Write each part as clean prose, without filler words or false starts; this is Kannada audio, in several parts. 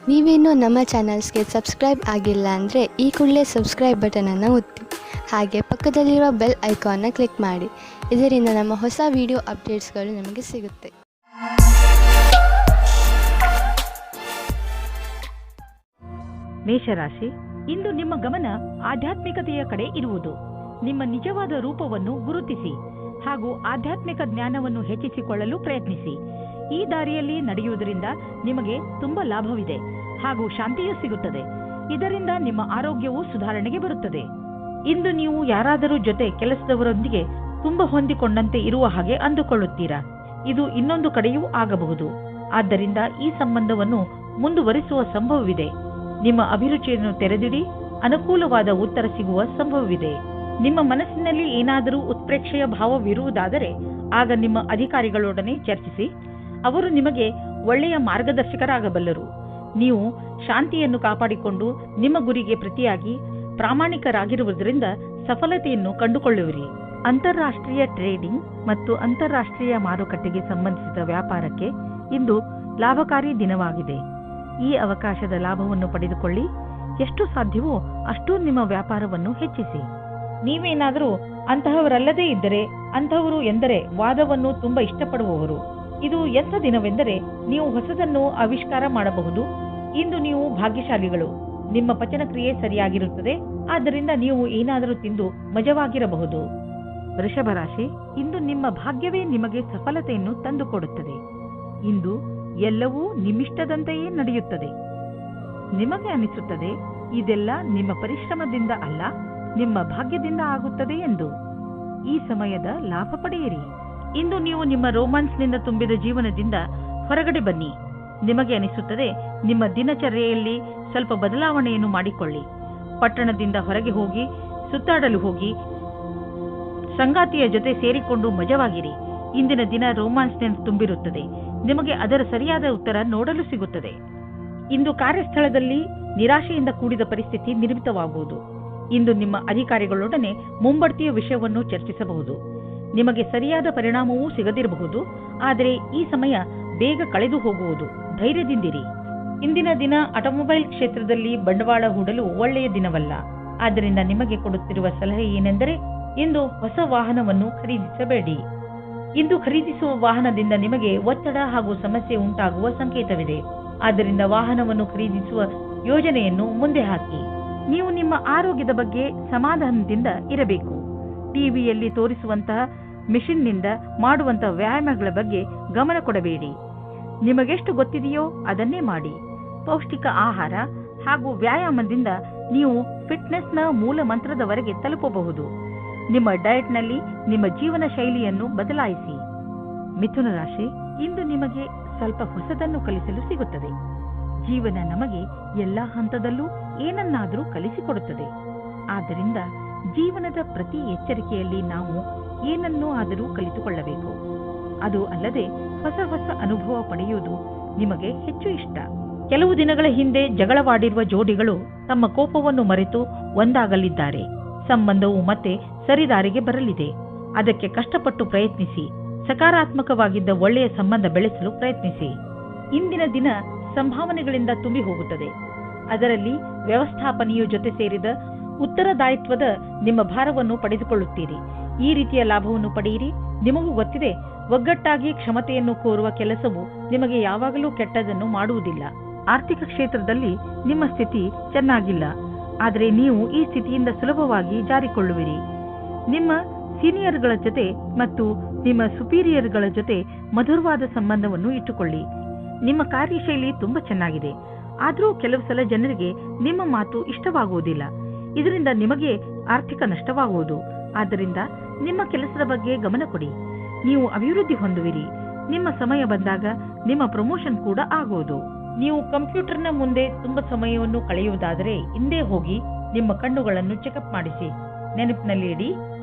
ನೀವೇನೂ ನಮ್ಮ ಚಾನಲ್ಸ್ಗೆ ಸಬ್ಸ್ಕ್ರೈಬ್ ಆಗಿಲ್ಲ ಅಂದರೆ ಈ ಕೂಡಲೇ ಸಬ್ಸ್ಕ್ರೈಬ್ ಬಟನನ್ನು ಒತ್ತಿ ಹಾಗೆ ಪಕ್ಕದಲ್ಲಿರುವ ಬೆಲ್ ಐಕಾನ್ನ ಕ್ಲಿಕ್ ಮಾಡಿ. ಇದರಿಂದ ನಮ್ಮ ಹೊಸ ವಿಡಿಯೋ ಅಪ್ಡೇಟ್ಸ್ಗಳು ನಿಮಗೆ ಸಿಗುತ್ತೆ. ಮೇಷರಾಶಿ, ಇಂದು ನಿಮ್ಮ ಗಮನ ಆಧ್ಯಾತ್ಮಿಕತೆಯ ಕಡೆ ಇರುವುದು. ನಿಮ್ಮ ನಿಜವಾದ ರೂಪವನ್ನು ಗುರುತಿಸಿ ಹಾಗೂ ಆಧ್ಯಾತ್ಮಿಕ ಜ್ಞಾನವನ್ನು ಹೆಚ್ಚಿಸಿಕೊಳ್ಳಲು ಪ್ರಯತ್ನಿಸಿ. ಈ ದಾರಿಯಲ್ಲಿ ನಡೆಯುವುದರಿಂದ ನಿಮಗೆ ತುಂಬಾ ಲಾಭವಿದೆ ಹಾಗೂ ಶಾಂತಿಯೂ ಸಿಗುತ್ತದೆ. ಇದರಿಂದ ನಿಮ್ಮ ಆರೋಗ್ಯವು ಸುಧಾರಣೆಗೆ ಬರುತ್ತದೆ. ಇಂದು ನೀವು ಯಾರಾದರೂ ಜೊತೆ ಕೆಲಸದವರೊಂದಿಗೆ ತುಂಬಾ ಹೊಂದಿಕೊಂಡಂತೆ ಇರುವ ಹಾಗೆ ಅಂದುಕೊಳ್ಳುತ್ತೀರಾ. ಇದು ಇನ್ನೊಂದು ಕಡೆಯೂ ಆಗಬಹುದು. ಆದ್ದರಿಂದ ಈ ಸಂಬಂಧವನ್ನು ಮುಂದುವರಿಸುವ ಸಂಭವವಿದೆ. ನಿಮ್ಮ ಅಭಿರುಚಿಯನ್ನು ತೆರೆದಿಡಿ, ಅನುಕೂಲವಾದ ಉತ್ತರ ಸಿಗುವ ಸಂಭವವಿದೆ. ನಿಮ್ಮ ಮನಸ್ಸಿನಲ್ಲಿ ಏನಾದರೂ ಉತ್ಪ್ರೇಕ್ಷೆಯ ಭಾವವಿರುವುದಾದರೆ ಆಗ ನಿಮ್ಮ ಅಧಿಕಾರಿಗಳೊಡನೆ ಚರ್ಚಿಸಿ. ಅವರು ನಿಮಗೆ ಒಳ್ಳೆಯ ಮಾರ್ಗದರ್ಶಕರಾಗಬಲ್ಲರು. ನೀವು ಶಾಂತಿಯನ್ನು ಕಾಪಾಡಿಕೊಂಡು ನಿಮ್ಮ ಗುರಿಗೆ ಪ್ರತಿಯಾಗಿ ಪ್ರಾಮಾಣಿಕರಾಗಿರುವುದರಿಂದ ಸಫಲತೆಯನ್ನು ಕಂಡುಕೊಳ್ಳುವಿರಿ. ಅಂತಾರಾಷ್ಟ್ರೀಯ ಟ್ರೇಡಿಂಗ್ ಮತ್ತು ಅಂತಾರಾಷ್ಟ್ರೀಯ ಮಾರುಕಟ್ಟೆಗೆ ಸಂಬಂಧಿಸಿದ ವ್ಯಾಪಾರಕ್ಕೆ ಇಂದು ಲಾಭಕಾರಿ ದಿನವಾಗಿದೆ. ಈ ಅವಕಾಶದ ಲಾಭವನ್ನು ಪಡೆದುಕೊಳ್ಳಿ. ಎಷ್ಟು ಸಾಧ್ಯವೋ ಅಷ್ಟು ನಿಮ್ಮ ವ್ಯಾಪಾರವನ್ನು ಹೆಚ್ಚಿಸಿ. ನೀವೇನಾದರೂ ಅಂತಹವರಲ್ಲದೇ ಇದ್ದರೆ, ಅಂತಹವರು ಎಂದರೆ ವಾದವನ್ನು ತುಂಬಾ ಇಷ್ಟಪಡುವವರು. ಇದು ಎಂಥ ದಿನವೆಂದರೆ ನೀವು ಹೊಸದನ್ನು ಆವಿಷ್ಕಾರ ಮಾಡಬಹುದು. ಇಂದು ನೀವು ಭಾಗ್ಯಶಾಲಿಗಳು. ನಿಮ್ಮ ಪಚನ ಕ್ರಿಯೆ ಸರಿಯಾಗಿರುತ್ತದೆ. ಆದ್ದರಿಂದ ನೀವು ಏನಾದರೂ ತಿಂದು ಮಜವಾಗಿರಬಹುದು. ವೃಷಭ ರಾಶಿ, ಇಂದು ನಿಮ್ಮ ಭಾಗ್ಯವೇ ನಿಮಗೆ ಸಫಲತೆಯನ್ನು ತಂದುಕೊಡುತ್ತದೆ. ಇಂದು ಎಲ್ಲವೂ ನಿಮ್ಮಿಷ್ಟದಂತೆಯೇ ನಡೆಯುತ್ತದೆ. ನಿಮಗೆ ಅನಿಸುತ್ತದೆ ಇದೆಲ್ಲ ನಿಮ್ಮ ಪರಿಶ್ರಮದಿಂದ ಅಲ್ಲ, ನಿಮ್ಮ ಭಾಗ್ಯದಿಂದ ಆಗುತ್ತದೆ ಎಂದು. ಈ ಸಮಯದ ಲಾಭ ಪಡೆಯಿರಿ. ಇಂದು ನೀವು ನಿಮ್ಮ ರೋಮಾನ್ಸ್ನಿಂದ ತುಂಬಿದ ಜೀವನದಿಂದ ಹೊರಗಡೆ ಬನ್ನಿ. ನಿಮಗೆ ಅನಿಸುತ್ತದೆ ನಿಮ್ಮ ದಿನಚರ್ಯೆಯಲ್ಲಿ ಸ್ವಲ್ಪ ಬದಲಾವಣೆಯನ್ನು ಮಾಡಿಕೊಳ್ಳಿ. ಪಟ್ಟಣದಿಂದ ಹೊರಗೆ ಹೋಗಿ ಸುತ್ತಾಡಲು ಹೋಗಿ ಸಂಗಾತಿಯ ಜೊತೆ ಸೇರಿಕೊಂಡು ಮಜವಾಗಿರಿ. ಇಂದಿನ ದಿನ ರೋಮಾನ್ಸ್ನಿಂದ ತುಂಬಿರುತ್ತದೆ. ನಿಮಗೆ ಅದರ ಸರಿಯಾದ ಉತ್ತರ ನೋಡಲು ಸಿಗುತ್ತದೆ. ಇಂದು ಕಾರ್ಯಸ್ಥಳದಲ್ಲಿ ನಿರಾಶೆಯಿಂದ ಕೂಡಿದ ಪರಿಸ್ಥಿತಿ ನಿರ್ಮಿತವಾಗುವುದು. ಇಂದು ನಿಮ್ಮ ಅಧಿಕಾರಿಗಳೊಡನೆ ಮುಂಬಡ್ತಿಯ ವಿಷಯವನ್ನು ಚರ್ಚಿಸಬಹುದು. ನಿಮಗೆ ಸರಿಯಾದ ಪರಿಣಾಮವೂ ಸಿಗದಿರಬಹುದು. ಆದರೆ ಈ ಸಮಯ ಬೇಗ ಕಳೆದು ಹೋಗುವುದು. ಧೈರ್ಯದಿಂದಿರಿ. ಇಂದಿನ ದಿನ ಆಟೋಮೊಬೈಲ್ ಕ್ಷೇತ್ರದಲ್ಲಿ ಬಂಡವಾಳ ಹೂಡಲು ಒಳ್ಳೆಯ ದಿನವಲ್ಲ. ಆದ್ದರಿಂದ ನಿಮಗೆ ಕೊಡುತ್ತಿರುವ ಸಲಹೆ ಏನೆಂದರೆ ಇಂದು ಹೊಸ ವಾಹನವನ್ನು ಖರೀದಿಸಬೇಡಿ. ಇಂದು ಖರೀದಿಸುವ ವಾಹನದಿಂದ ನಿಮಗೆ ಒತ್ತಡ ಹಾಗೂ ಸಮಸ್ಯೆ ಉಂಟಾಗುವ ಸಂಕೇತವಿದೆ. ಆದ್ದರಿಂದ ವಾಹನವನ್ನು ಖರೀದಿಸುವ ಯೋಜನೆಯನ್ನು ಮುಂದೆ ಹಾಕಿ. ನೀವು ನಿಮ್ಮ ಆರೋಗ್ಯದ ಬಗ್ಗೆ ಸಮಾಧಾನದಿಂದ ಇರಬೇಕು. ಟಿವಿಯಲ್ಲಿ ತೋರಿಸುವಂತಹ ಮಿಷನ್ನಿಂದ ಮಾಡುವಂತಹ ವ್ಯಾಯಾಮಗಳ ಬಗ್ಗೆ ಗಮನ ಕೊಡಬೇಡಿ. ನಿಮಗೆಷ್ಟು ಗೊತ್ತಿದೆಯೋ ಅದನ್ನೇ ಮಾಡಿ. ಪೌಷ್ಟಿಕ ಆಹಾರ ಹಾಗೂ ವ್ಯಾಯಾಮದಿಂದ ನೀವು ಫಿಟ್ನೆಸ್ನ ಮೂಲ ಮಂತ್ರದವರೆಗೆ ತಲುಪಬಹುದು. ನಿಮ್ಮ ಡಯಟ್ನಲ್ಲಿ ನಿಮ್ಮ ಜೀವನ ಶೈಲಿಯನ್ನು ಬದಲಾಯಿಸಿ. ಮಿಥುನ ರಾಶಿ, ಇಂದು ನಿಮಗೆ ಸ್ವಲ್ಪ ಹೊಸದನ್ನು ಕಲಿಸಲು ಸಿಗುತ್ತದೆ. ಜೀವನ ನಮಗೆ ಎಲ್ಲಾ ಹಂತದಲ್ಲೂ ಏನನ್ನಾದರೂ ಕಲಿಸಿಕೊಡುತ್ತದೆ. ಆದ್ದರಿಂದ ಜೀವನದ ಪ್ರತಿ ಎಚ್ಚರಿಕೆಯಲ್ಲಿ ನಾವು ಏನನ್ನೂ ಆದರೂ ಕಲಿತುಕೊಳ್ಳಬೇಕು. ಅದು ಅಲ್ಲದೆ ಹೊಸ ಹೊಸ ಅನುಭವ ಪಡೆಯುವುದು ನಿಮಗೆ ಹೆಚ್ಚು ಇಷ್ಟ. ಕೆಲವು ದಿನಗಳ ಹಿಂದೆ ಜಗಳವಾಡಿರುವ ಜೋಡಿಗಳು ತಮ್ಮ ಕೋಪವನ್ನು ಮರೆತು ಒಂದಾಗಲಿದ್ದಾರೆ. ಸಂಬಂಧವು ಮತ್ತೆ ಸರಿದಾರಿಗೆ ಬರಲಿದೆ. ಅದಕ್ಕೆ ಕಷ್ಟಪಟ್ಟು ಪ್ರಯತ್ನಿಸಿ. ಸಕಾರಾತ್ಮಕವಾಗಿದ್ದ ಒಳ್ಳೆಯ ಸಂಬಂಧ ಬೆಳೆಸಲು ಪ್ರಯತ್ನಿಸಿ. ಇಂದಿನ ದಿನ ಸಂಭಾವನೆಗಳಿಂದ ತುಂಬಿ ಹೋಗುತ್ತದೆ. ಅದರಲ್ಲಿ ವ್ಯವಸ್ಥಾಪನೆಯು ಜೊತೆ ಸೇರಿದ ಉತ್ತರದಾಯಿತ್ವದ ನಿಮ್ಮ ಭಾರವನ್ನು ಪಡೆದುಕೊಳ್ಳುತ್ತೀರಿ. ಈ ರೀತಿಯ ಲಾಭವನ್ನು ಪಡೆಯಿರಿ. ನಿಮಗೂ ಗೊತ್ತಿದೆ, ಒಗ್ಗಟ್ಟಾಗಿ ಕ್ಷಮತೆಯನ್ನು ಕೋರುವ ಕೆಲಸವು ನಿಮಗೆ ಯಾವಾಗಲೂ ಕೆಟ್ಟದನ್ನು ಮಾಡುವುದಿಲ್ಲ. ಆರ್ಥಿಕ ಕ್ಷೇತ್ರದಲ್ಲಿ ನಿಮ್ಮ ಸ್ಥಿತಿ ಚೆನ್ನಾಗಿಲ್ಲ. ಆದರೆ ನೀವು ಈ ಸ್ಥಿತಿಯಿಂದ ಸುಲಭವಾಗಿ ಜಾರಿಕೊಳ್ಳುವಿರಿ. ನಿಮ್ಮ ಸೀನಿಯರ್ಗಳ ಜೊತೆ ಮತ್ತು ನಿಮ್ಮ ಸುಪೀರಿಯರ್ಗಳ ಜೊತೆ ಮಧುರವಾದ ಸಂಬಂಧವನ್ನು ಇಟ್ಟುಕೊಳ್ಳಿ. ನಿಮ್ಮ ಕಾರ್ಯಶೈಲಿ ತುಂಬಾ ಚೆನ್ನಾಗಿದೆ. ಆದರೂ ಕೆಲವು ಸಲ ಜನರಿಗೆ ನಿಮ್ಮ ಮಾತು ಇಷ್ಟವಾಗುವುದಿಲ್ಲ. ಇದರಿಂದ ನಿಮಗೆ ಆರ್ಥಿಕ ನಷ್ಟವಾಗುವುದು. ಆದ್ದರಿಂದ ನಿಮ್ಮ ಕೆಲಸದ ಬಗ್ಗೆ ಗಮನ ಕೊಡಿ. ನೀವು ಅಭಿವೃದ್ಧಿ ಹೊಂದುವಿರಿ. ನಿಮ್ಮ ಸಮಯ ಬಂದಾಗ ನಿಮ್ಮ ಪ್ರಮೋಷನ್ ಕೂಡ ಆಗುವುದು. ನೀವು ಕಂಪ್ಯೂಟರ್ನ ಮುಂದೆ ತುಂಬಾ ಸಮಯವನ್ನು ಕಳೆಯುವುದಾದರೆ ಹಿಂದೆ ಹೋಗಿ ನಿಮ್ಮ ಕಣ್ಣುಗಳನ್ನು ಚೆಕಪ್ ಮಾಡಿಸಿ. ನೆನಪಿನಲ್ಲಿ ಇಡಿ,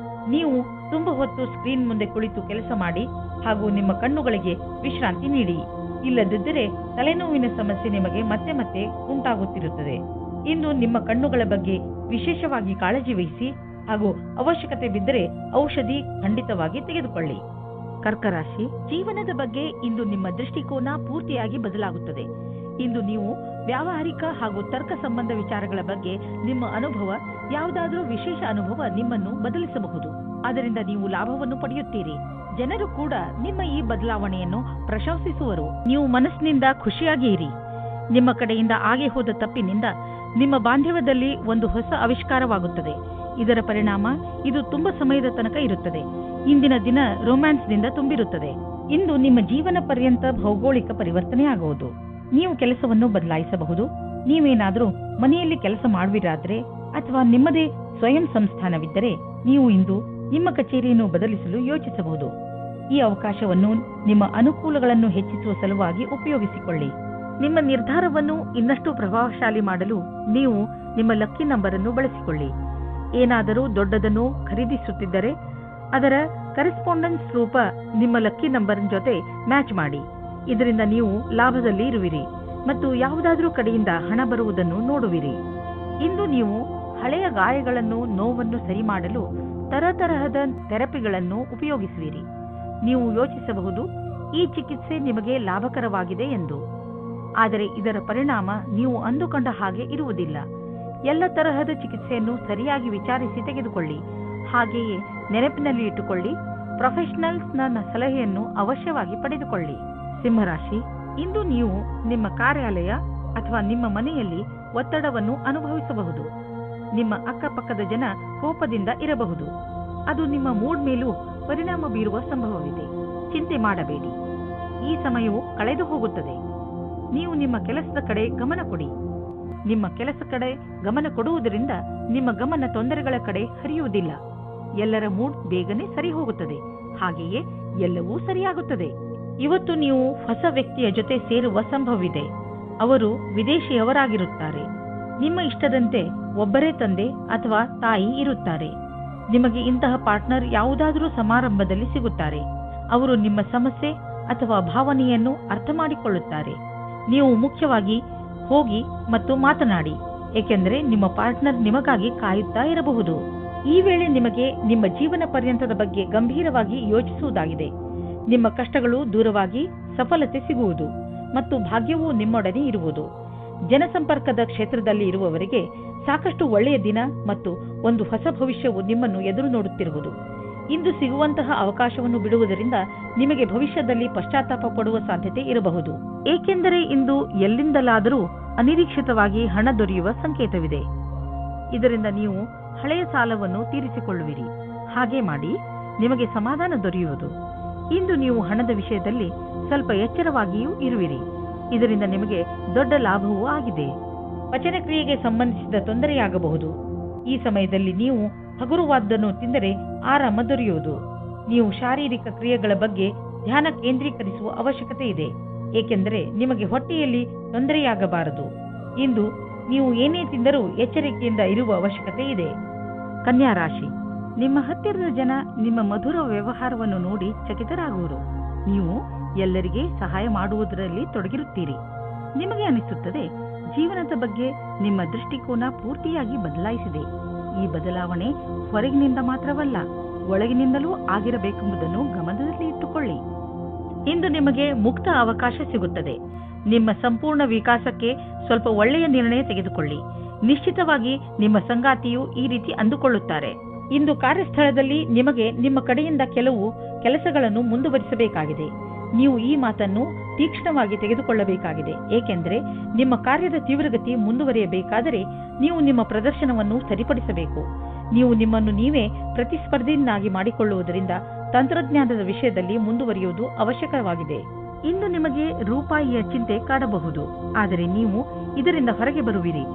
ನೀವು ತುಂಬಾ ಹೊತ್ತು ಸ್ಕ್ರೀನ್ ಮುಂದೆ ಕುಳಿತು ಕೆಲಸ ಮಾಡಿ ಹಾಗೂ ನಿಮ್ಮ ಕಣ್ಣುಗಳಿಗೆ ವಿಶ್ರಾಂತಿ ನೀಡಿ. ಇಲ್ಲದಿದ್ದರೆ ತಲೆನೋವಿನ ಸಮಸ್ಯೆ ನಿಮಗೆ ಮತ್ತೆ ಮತ್ತೆ ಉಂಟಾಗುತ್ತಿರುತ್ತದೆ. ಇಂದು ನಿಮ್ಮ ಕಣ್ಣುಗಳ ಬಗ್ಗೆ ವಿಶೇಷವಾಗಿ ಕಾಳಜಿ ವಹಿಸಿ ಹಾಗೂ ಅವಶ್ಯಕತೆ ಬಿದ್ದರೆ ಔಷಧಿ ಖಂಡಿತವಾಗಿ ತೆಗೆದುಕೊಳ್ಳಿ. ಕರ್ಕರಾಶಿ, ಜೀವನದ ಬಗ್ಗೆ ಇಂದು ನಿಮ್ಮ ದೃಷ್ಟಿಕೋನ ಪೂರ್ತಿಯಾಗಿ ಬದಲಾಗುತ್ತದೆ. ಇಂದು ನೀವು ವ್ಯಾವಹಾರಿಕ ಹಾಗೂ ತರ್ಕ ಸಂಬಂಧ ವಿಚಾರಗಳ ಬಗ್ಗೆ ನಿಮ್ಮ ಅನುಭವ, ಯಾವುದಾದರೂ ವಿಶೇಷ ಅನುಭವ ನಿಮ್ಮನ್ನು ಬದಲಿಸಬಹುದು. ಅದರಿಂದ ನೀವು ಲಾಭವನ್ನು ಪಡೆಯುತ್ತೀರಿ. ಜನರು ಕೂಡ ನಿಮ್ಮ ಈ ಬದಲಾವಣೆಯನ್ನು ಪ್ರಶಂಸಿಸುವರು. ನೀವು ಮನಸ್ಸಿನಿಂದ ಖುಷಿಯಾಗಿ ಇರಿ. ನಿಮ್ಮ ಕಡೆಯಿಂದ ಆಗಿ ಹೋದ ತಪ್ಪಿನಿಂದ ನಿಮ್ಮ ಬಾಂಧವ್ಯದಲ್ಲಿ ಒಂದು ಹೊಸ ಆವಿಷ್ಕಾರವಾಗುತ್ತದೆ. ಇದರ ಪರಿಣಾಮ ಇದು ತುಂಬಾ ಸಮಯದ ತನಕ ಇರುತ್ತದೆ. ಇಂದಿನ ದಿನ ರೊಮ್ಯಾನ್ಸ್ನಿಂದ ತುಂಬಿರುತ್ತದೆ. ಇಂದು ನಿಮ್ಮ ಜೀವನ ಪರ್ಯಂತ ಭೌಗೋಳಿಕ ಪರಿವರ್ತನೆ ಆಗುವುದು. ನೀವು ಕೆಲಸವನ್ನು ಬದಲಾಯಿಸಬಹುದು. ನೀವೇನಾದರೂ ಮನೆಯಲ್ಲಿ ಕೆಲಸ ಮಾಡುವಿರಾದ್ರೆ ಅಥವಾ ನಿಮ್ಮದೇ ಸ್ವಯಂ ಸಂಸ್ಥಾನವಿದ್ದರೆ ನೀವು ಇಂದು ನಿಮ್ಮ ಕಚೇರಿಯನ್ನು ಬದಲಿಸಲು ಯೋಚಿಸಬಹುದು. ಈ ಅವಕಾಶವನ್ನು ನಿಮ್ಮ ಅನುಕೂಲಗಳನ್ನು ಹೆಚ್ಚಿಸುವ ಸಲುವಾಗಿ ಉಪಯೋಗಿಸಿಕೊಳ್ಳಿ. ನಿಮ್ಮ ನಿರ್ಧಾರವನ್ನು ಇನ್ನಷ್ಟು ಪ್ರಭಾವಶಾಲಿ ಮಾಡಲು ನೀವು ನಿಮ್ಮ ಲಕ್ಕಿ ನಂಬರ್ ಅನ್ನು ಬಳಸಿಕೊಳ್ಳಿ. ಏನಾದರೂ ದೊಡ್ಡದನ್ನು ಖರೀದಿಸುತ್ತಿದ್ದರೆ ಅದರ ಕರೆಸ್ಪಾಂಡೆನ್ಸ್ ರೂಪ ನಿಮ್ಮ ಲಕ್ಕಿ ನಂಬರ್ ಜೊತೆ ಮ್ಯಾಚ್ ಮಾಡಿ. ಇದರಿಂದ ನೀವು ಲಾಭದಲ್ಲಿ ಇರುವಿರಿ ಮತ್ತು ಯಾವುದಾದ್ರೂ ಕಡೆಯಿಂದ ಹಣ ಬರುವುದನ್ನು ನೋಡುವಿರಿ. ಇಂದು ನೀವು ಹಳೆಯ ಗಾಯಗಳನ್ನು, ನೋವನ್ನು ಸರಿ ಮಾಡಲು ತರತರಹದ ಥೆರಪಿಗಳನ್ನು ಉಪಯೋಗಿಸುವಿರಿ. ನೀವು ಯೋಚಿಸಬಹುದು, ಈ ಚಿಕಿತ್ಸೆ ನಿಮಗೆ ಲಾಭಕರವಾಗಿದೆ ಎಂದು. ಆದರೆ ಇದರ ಪರಿಣಾಮ ನೀವು ಅಂದುಕೊಂಡ ಹಾಗೆ ಇರುವುದಿಲ್ಲ. ಎಲ್ಲ ತರಹದ ಚಿಕಿತ್ಸೆಯನ್ನು ಸರಿಯಾಗಿ ವಿಚಾರಿಸಿ ತೆಗೆದುಕೊಳ್ಳಿ. ಹಾಗೆಯೇ ನೆನಪಿನಲ್ಲಿ ಇಟ್ಟುಕೊಳ್ಳಿ, ಪ್ರೊಫೆಷನಲ್ಸ್ನ ಸಲಹೆಯನ್ನು ಅವಶ್ಯವಾಗಿ ಪಡೆದುಕೊಳ್ಳಿ. ಸಿಂಹರಾಶಿ, ಇಂದು ನೀವು ನಿಮ್ಮ ಕಾರ್ಯಾಲಯ ಅಥವಾ ನಿಮ್ಮ ಮನೆಯಲ್ಲಿ ಒತ್ತಡವನ್ನು ಅನುಭವಿಸಬಹುದು. ನಿಮ್ಮ ಅಕ್ಕಪಕ್ಕದ ಜನ ಕೋಪದಿಂದ ಇರಬಹುದು. ಅದು ನಿಮ್ಮ ಮೂಡ್ ಮೇಲೂ ಪರಿಣಾಮ ಬೀರುವ ಸಂಭವವಿದೆ. ಚಿಂತೆ ಮಾಡಬೇಡಿ, ಈ ಸಮಯವು ಕಳೆದು ಹೋಗುತ್ತದೆ. ನೀವು ನಿಮ್ಮ ಕೆಲಸದ ಕಡೆ ಗಮನ ಕೊಡಿ. ನಿಮ್ಮ ಕೆಲಸ ಕಡೆ ಗಮನ ಕೊಡುವುದರಿಂದ ನಿಮ್ಮ ಗಮನ ತೊಂದರೆಗಳ ಕಡೆ ಹರಿಯುವುದಿಲ್ಲ. ಎಲ್ಲರ ಮೂಡ್ ಬೇಗನೆ ಸರಿ ಹೋಗುತ್ತದೆ. ಹಾಗೆಯೇ ಎಲ್ಲವೂ ಸರಿಯಾಗುತ್ತದೆ. ಇವತ್ತು ನೀವು ಹೊಸ ವ್ಯಕ್ತಿಯ ಜೊತೆ ಸೇರುವ ಸಂಭವವಿದೆ. ಅವರು ವಿದೇಶಿಯವರಾಗಿರುತ್ತಾರೆ. ನಿಮ್ಮ ಇಷ್ಟದಂತೆ ಒಬ್ಬರೇ ತಂದೆ ಅಥವಾ ತಾಯಿ ಇರುತ್ತಾರೆ. ನಿಮಗೆ ಇಂತಹ ಪಾರ್ಟ್ನರ್ ಯಾವುದಾದರೂ ಸಮಾರಂಭದಲ್ಲಿ ಸಿಗುತ್ತಾರೆ. ಅವರು ನಿಮ್ಮ ಸಮಸ್ಯೆ ಅಥವಾ ಭಾವನೆಯನ್ನು ಅರ್ಥ ಮಾಡಿಕೊಳ್ಳುತ್ತಾರೆ. ನೀವು ಮುಖ್ಯವಾಗಿ ಹೋಗಿ ಮತ್ತು ಮಾತನಾಡಿ, ಏಕೆಂದರೆ ನಿಮ್ಮ ಪಾರ್ಟ್ನರ್ ನಿಮಗಾಗಿ ಕಾಯುತ್ತಾ ಇರಬಹುದು. ಈ ವೇಳೆ ನಿಮಗೆ ನಿಮ್ಮ ಜೀವನ ಪರ್ಯಂತದ ಬಗ್ಗೆ ಗಂಭೀರವಾಗಿ ಯೋಚಿಸುವುದಾಗಿದೆ. ನಿಮ್ಮ ಕಷ್ಟಗಳು ದೂರವಾಗಿ ಸಫಲತೆ ಸಿಗುವುದು ಮತ್ತು ಭಾಗ್ಯವೂ ನಿಮ್ಮೊಡನೆ ಇರುವುದು. ಜನಸಂಪರ್ಕದ ಕ್ಷೇತ್ರದಲ್ಲಿ ಇರುವವರಿಗೆ ಸಾಕಷ್ಟು ಒಳ್ಳೆಯ ದಿನ ಮತ್ತು ಒಂದು ಹೊಸ ಭವಿಷ್ಯವು ನಿಮ್ಮನ್ನು ಎದುರು ನೋಡುತ್ತಿರುವುದು. ಇಂದು ಸಿಗುವಂತಹ ಅವಕಾಶವನ್ನು ಬಿಡುವುದರಿಂದ ನಿಮಗೆ ಭವಿಷ್ಯದಲ್ಲಿ ಪಶ್ಚಾತ್ತಾಪ ಪಡುವ ಸಾಧ್ಯತೆ ಇರಬಹುದು. ಏಕೆಂದರೆ ಇಂದು ಎಲ್ಲಿಂದಲಾದರೂ ಅನಿರೀಕ್ಷಿತವಾಗಿ ಹಣ ದೊರೆಯುವ ಸಂಕೇತವಿದೆ. ಇದರಿಂದ ನೀವು ಹಳೆಯ ಸಾಲವನ್ನು ತೀರಿಸಿಕೊಳ್ಳುವಿರಿ. ಹಾಗೆ ಮಾಡಿ ನಿಮಗೆ ಸಮಾಧಾನ ದೊರೆಯುವುದು. ಇಂದು ನೀವು ಹಣದ ವಿಷಯದಲ್ಲಿ ಸ್ವಲ್ಪ ಎಚ್ಚರವಾಗಿಯೂ ಇರುವಿರಿ. ಇದರಿಂದ ನಿಮಗೆ ದೊಡ್ಡ ಲಾಭವೂ ಆಗಿದೆ. ಪಚನಕ್ರಿಯೆಗೆ ಸಂಬಂಧಿಸಿದ ತೊಂದರೆಯಾಗಬಹುದು. ಈ ಸಮಯದಲ್ಲಿ ನೀವು ಹಗುರವಾದ್ದನ್ನು ತಿಂದರೆ ಆರಾಮ ದೊರೆಯುವುದು. ನೀವು ಶಾರೀರಿಕ ಕ್ರಿಯೆಗಳ ಬಗ್ಗೆ ಧ್ಯಾನ ಕೇಂದ್ರೀಕರಿಸುವ ಅವಶ್ಯಕತೆ ಇದೆ, ಏಕೆಂದರೆ ನಿಮಗೆ ಹೊಟ್ಟೆಯಲ್ಲಿ ತೊಂದರೆಯಾಗಬಾರದು. ಇಂದು ನೀವು ಏನೇ ತಿಂದರೂ ಎಚ್ಚರಿಕೆಯಿಂದ ಇರುವ ಅವಶ್ಯಕತೆ ಇದೆ. ಕನ್ಯಾ ರಾಶಿ, ನಿಮ್ಮ ಹತ್ತಿರದ ಜನ ನಿಮ್ಮ ಮಧುರ ವ್ಯವಹಾರವನ್ನು ನೋಡಿ ಚಕಿತರಾಗುವರು. ನೀವು ಎಲ್ಲರಿಗೆ ಸಹಾಯ ಮಾಡುವುದರಲ್ಲಿ ತೊಡಗಿರುತ್ತೀರಿ. ನಿಮಗೆ ಅನಿಸುತ್ತದೆ, ಜೀವನದ ಬಗ್ಗೆ ನಿಮ್ಮ ದೃಷ್ಟಿಕೋನ ಪೂರ್ತಿಯಾಗಿ ಬದಲಾಯಿಸಿದೆ. ಈ ಬದಲಾವಣೆ ಹೊರಗಿನಿಂದ ಮಾತ್ರವಲ್ಲ, ಒಳಗಿನಿಂದಲೂ ಆಗಿರಬೇಕೆಂಬುದನ್ನು ಗಮನದಲ್ಲಿ ಇಟ್ಟುಕೊಳ್ಳಿ. ಇಂದು ನಿಮಗೆ ಮುಕ್ತ ಅವಕಾಶ ಸಿಗುತ್ತದೆ. ನಿಮ್ಮ ಸಂಪೂರ್ಣ ವಿಕಾಸಕ್ಕೆ ಸ್ವಲ್ಪ ಒಳ್ಳೆಯ ನಿರ್ಣಯ ತೆಗೆದುಕೊಳ್ಳಿ. ನಿಶ್ಚಿತವಾಗಿ ನಿಮ್ಮ ಸಂಗಾತಿಯು ಈ ರೀತಿ ಅಂದುಕೊಳ್ಳುತ್ತಾರೆ. ಇಂದು ಕಾರ್ಯಸ್ಥಳದಲ್ಲಿ ನಿಮಗೆ ನಿಮ್ಮ ಕಡೆಯಿಂದ ಕೆಲವು ಕೆಲಸಗಳನ್ನು ಮುಂದುವರಿಸಬೇಕಾಗಿದೆ. ನೀವು ಈ ಮಾತನ್ನು ತೀಕ್ಷ್ಣವಾಗಿ ತೆಗೆದುಕೊಳ್ಳಬೇಕಾಗಿದೆ, ಏಕೆಂದರೆ ನಿಮ್ಮ ಕಾರ್ಯದ ತೀವ್ರಗತಿ ಮುಂದುವರಿಯಬೇಕಾದರೆ ನೀವು ನಿಮ್ಮ ಪ್ರದರ್ಶನವನ್ನು ಸರಿಪಡಿಸಬೇಕು. ನೀವು ನಿಮ್ಮನ್ನು ನೀವೇ ಪ್ರತಿಸ್ಪರ್ಧಿಯನ್ನಾಗಿ ಮಾಡಿಕೊಳ್ಳುವುದರಿಂದ ತಂತ್ರಜ್ಞಾನದ ವಿಷಯದಲ್ಲಿ ಮುಂದುವರಿಯುವುದು ಅವಶ್ಯಕವಾಗಿದೆ. ಇಂದು ನಿಮಗೆ ರೂಪಾಯಿಯ ಚಿಂತೆ ಕಾಡಬಹುದು, ಆದರೆ ನೀವು ಇದರಿಂದ ಹೊರಗೆ ಬರುವಿರಿ.